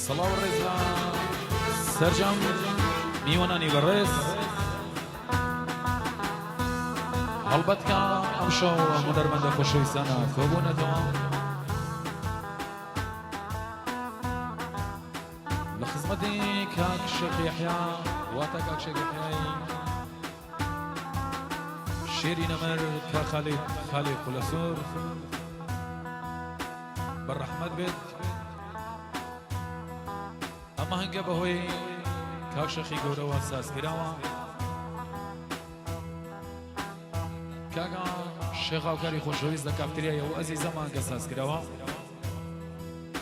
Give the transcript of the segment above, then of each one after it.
صلاة والرزا سرجم میوانانی برز هلبت که امشو مدرمند خوشویستانه کبونه دوام لخدمتی کاک شیخ یحیی واتا کاک شیخ یحیی شیری نمر که خالد خلصور بالرحمت بید اما هنگه بهوی کاک شیخی گوره و اساس گراوه کاکا شیخ اوکاری خوشویست در کافتریا و عزیزم هنگه اساس گراوه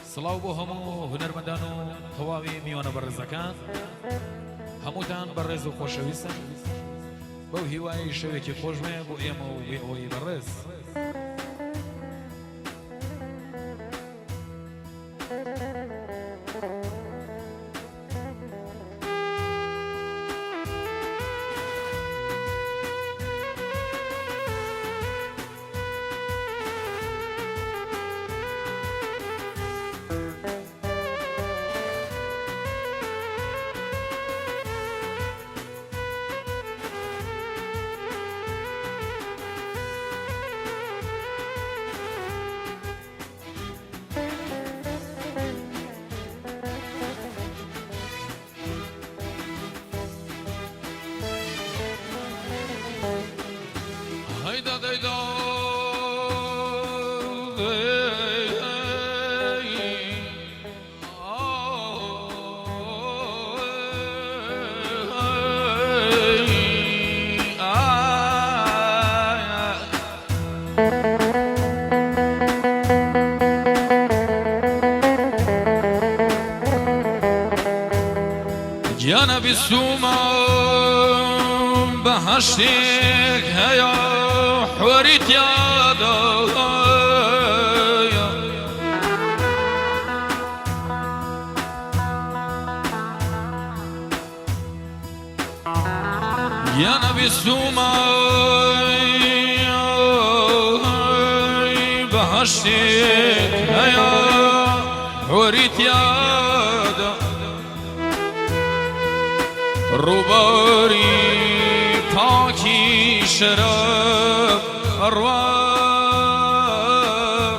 سلاو بو همو هنرمندان و تواوی میوانه برزکان هموتان برز و خوشویستن بو هیوای شویکی خوشمه بو ایمو و اوی برز جانا بالسومة بهشتك هيا حوريت يا دايا جانا بالسومة بهشتك هيا حوريت يا روباری پاکی شراب اروا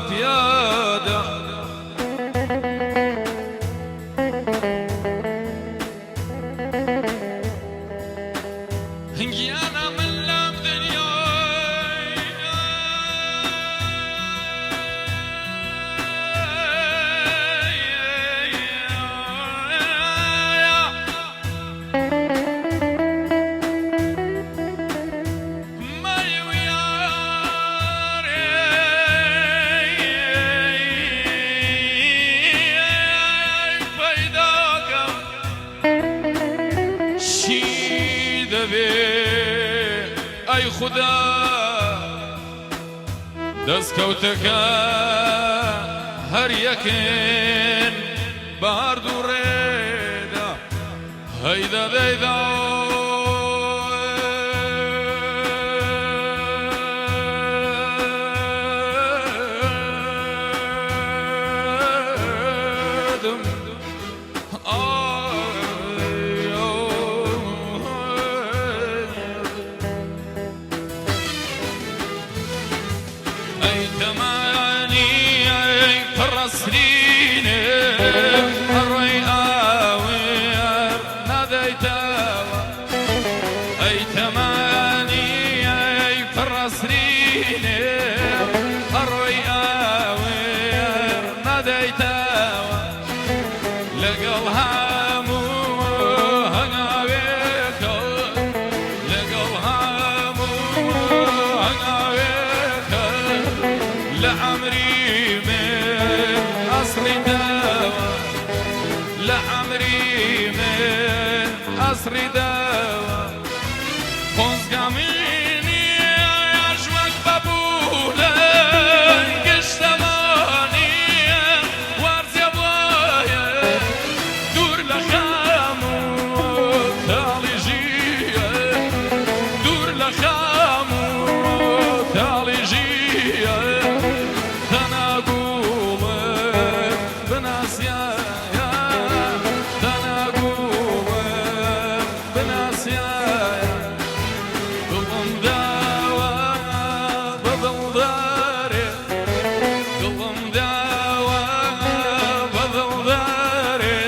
پیاده هنگیانا من لام ای خدا دست کەوتەکە هەر یەکێن بەهار دوو ڕێدا هەیدا دەیدا دڵم داوە بە دڵدارێ دڵم داوە بە دڵدارێ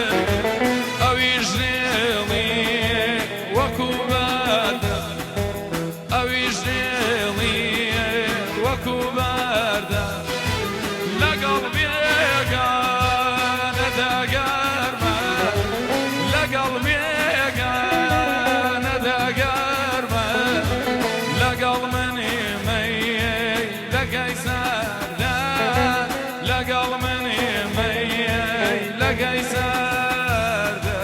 ئەویش نێڵی وەکو بەردە ئەویش نێڵی وەکو بەردە لەگەڵ بێگانەدا گەرمە لەگەڵ بێگانەدا گەرمە لەگەڵ منی مەیەی لەگەی سەردە لەگەڵ منی مەیەی لەگەی سەردە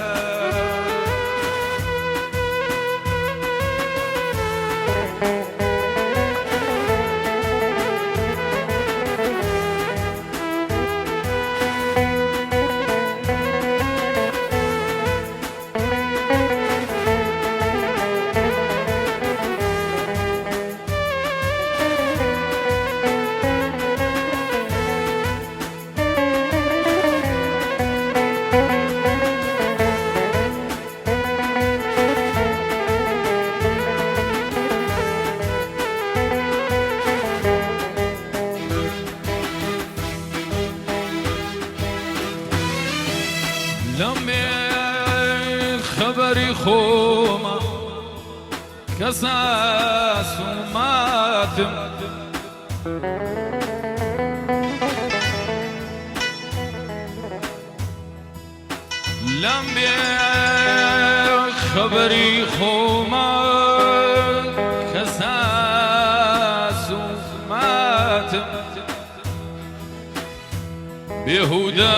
لەمێ خەبەری خۆمە کەسا سوماتم لەمێ خەبەری خۆمە کەسا سوماتم بێهودە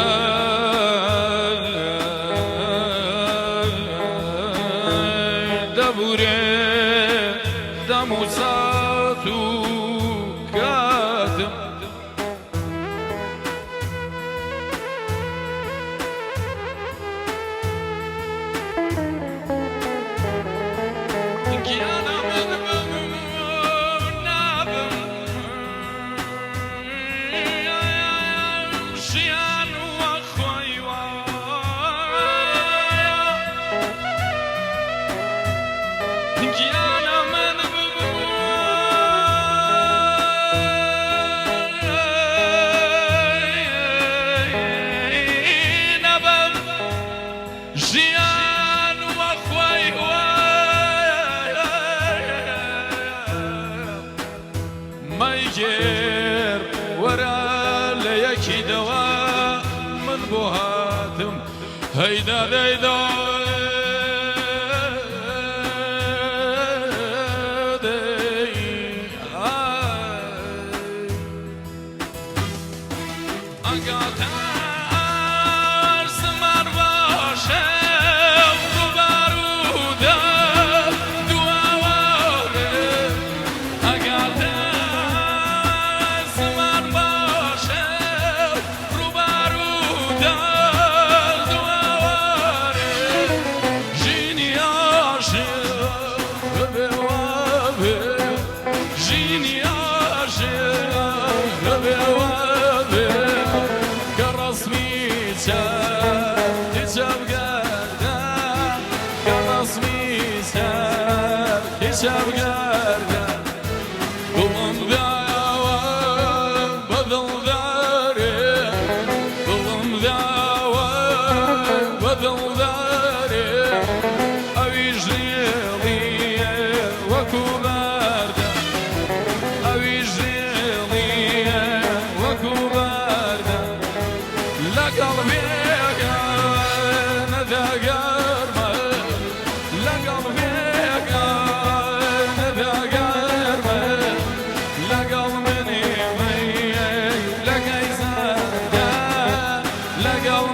دەموسات و کاتم گیانە من نابم ژیان وە خۆی وایە گیانە من ژیان وە خۆی مەیگێر وەرە لە یەکی دەوە من بۆ هاتم هەیدا دەیدا ئەگاتار سمار باشە ڕووبەڕوودا دواوەڕێ ئەگاتار سمار باشە ڕووبەڕوودا دواوەڕێ ژینی عاشق بەبێ وابێ ژینی عاشق بەبێ وابێ دڵم داوە بە دڵدارێ دڵم داوە بە دڵدارێ ئەویش نێڵی وەکو بەردە ئەویش نێڵی وەکو بەردە لەگەڵ بێگانەدا گەرمە لەگەڵ بێگانەدا گەرمە لەگەڵ منی مەیەی لەگەی سەردە لەگەڵ